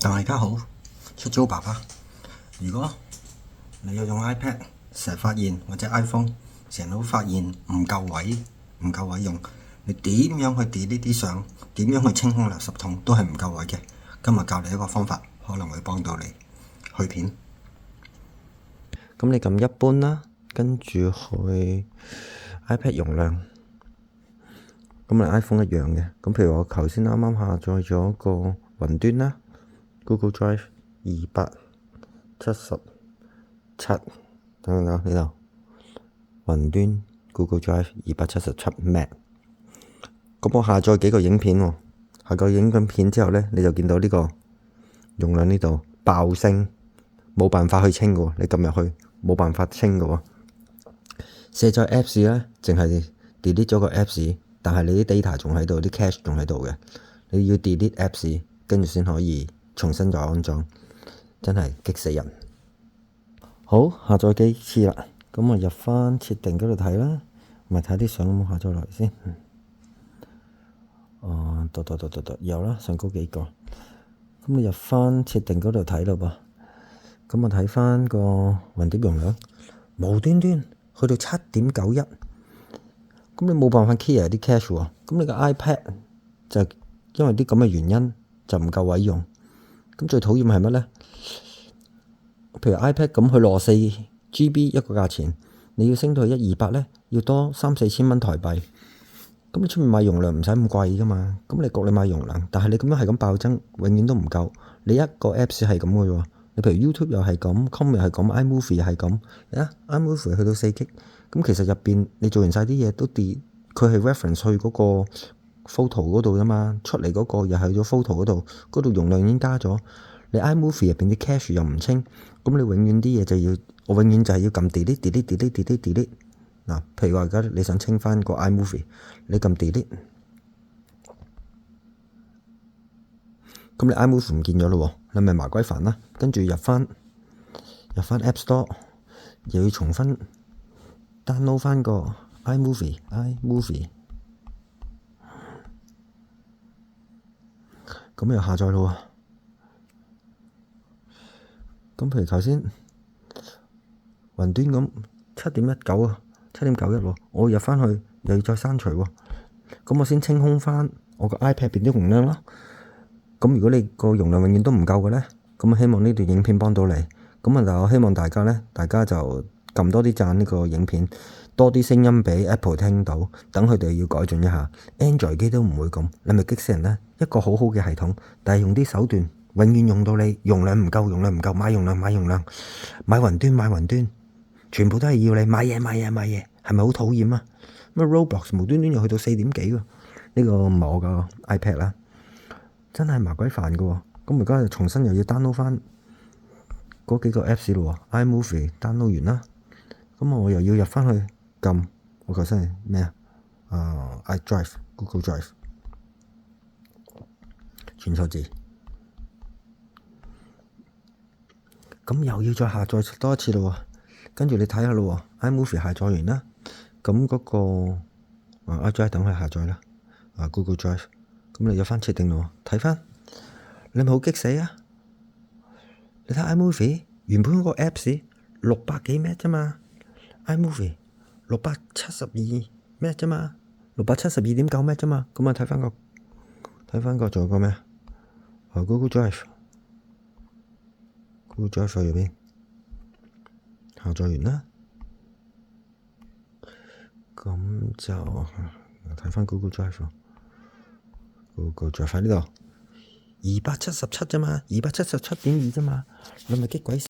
大家好，出租爸爸。如果你有用 iPad，成日發現或者 iPhone 成日都發現唔夠位用，你點樣去 delete 啲相，點樣去清空垃圾桶都係唔夠位嘅。今日教你一個方法，可能會幫到你去片。咁你撳一般啦，跟住去 iPad 容量，咁你 iPhone 一樣嘅。咁譬如我頭先啱啱下載咗個雲端啦 ，Google Drive 277，等等呢度雲端 Google Drive 277MB。咁我下載幾個影片喎，下載影片之後呢，你就見到呢個容量呢度爆升，冇辦法去清嘅喎，你撳入去冇辦法清嘅喎。卸載 Apps 咧，淨係 delete 咗個 Apps， 但係你啲 data 仲喺度，啲 cache 仲喺度嘅。你要 delete Apps， 跟住先可以重新再安裝，真係激死人。好，下載幾次啦，咁我入翻設定嗰度睇啦，咪睇啲相有冇下載來先。有啦，上高幾個。咁你入翻設定嗰度睇咯噃。咁我睇翻個雲碟容量，無端端去到 7.91， 咁你冇辦法 clear 啲 cache 喎。咁你個 iPad 就因為啲咁嘅原因就唔夠位用。咁最討厭係乜呢？譬如 iPad 咁，佢64GB 一個價錢，你要升到去128呢，要多3-4千蚊台幣。咁你出面買容量唔使咁貴噶嘛，咁你焗你買容量，但係你咁樣係咁爆增，永遠都唔夠。你一個 Apps 係咁嘅喎，你譬如 YouTube 又係咁 Com 又係咁，iMovie 又係咁。iMovie 去到4GB，咁其實入邊你做完晒啲嘢都跌，佢係 reference 去嗰個 photo 嗰度啫嘛，出嚟嗰個又係去咗 photo 嗰度，嗰度容量已經加咗。你 iMovie 入邊啲 cache 又唔清，咁你永遠啲嘢就要，我永遠就係要撳 delete。嗱，譬如話而家你想清翻個 iMovie， 你撳 delete， 咁你 iMovie 唔見咗咯喎，你咪麻鬼煩啦。跟住入翻 App Store， 又要重新 download 翻個 iMovie， 咁又下載咯喎。咁譬如頭先雲端咁7.19啊。7.91喎，我入翻去又要再刪除喎，咁我先清空翻我個 iPad 邊啲容量咯。咁如果你個容量永遠都唔夠嘅呢，咁希望呢段影片幫到你。咁啊，我希望大家呢，大家就撳多啲讚呢個影片，多啲聲音俾 Apple 聽到，等佢哋要改進一下。Android 機都唔會咁，你咪激死人呢？一個好好嘅系統，但係用啲手段，永遠用到你容量唔夠，買容量，買雲端。全部都係要你買嘢，係咪好討厭啊？乜 Roblox 無端端又去到4點幾喎？呢個唔係我個 iPad 啦，真係麻鬼煩噶喎。咁而家重新又要 download 翻嗰幾個 Apps 咯喎 ，iMovie download 完啦，咁我又要入翻去撳，我頭先係咩啊？iDrive Google Drive 串錯字，咁又要再下載多一次咯喎。跟住你睇下咯喎 ，iMovie 下載完啦，咁嗰個iDrive 等佢下載啦，Google Drive， 咁你入翻設定咯喎，睇翻，你咪好激死啊！你睇 iMovie 原本嗰個 Apps 600幾 MB 啫嘛 ，iMovie 672 MB 啫嘛，672.9 MB 啫嘛，咁啊睇翻個仲有個咩Google Drive 入邊。下載完啦，咁就睇翻 Google Drive，Google Drive 喺呢度277啫嘛，277.2啫嘛，你咪激鬼死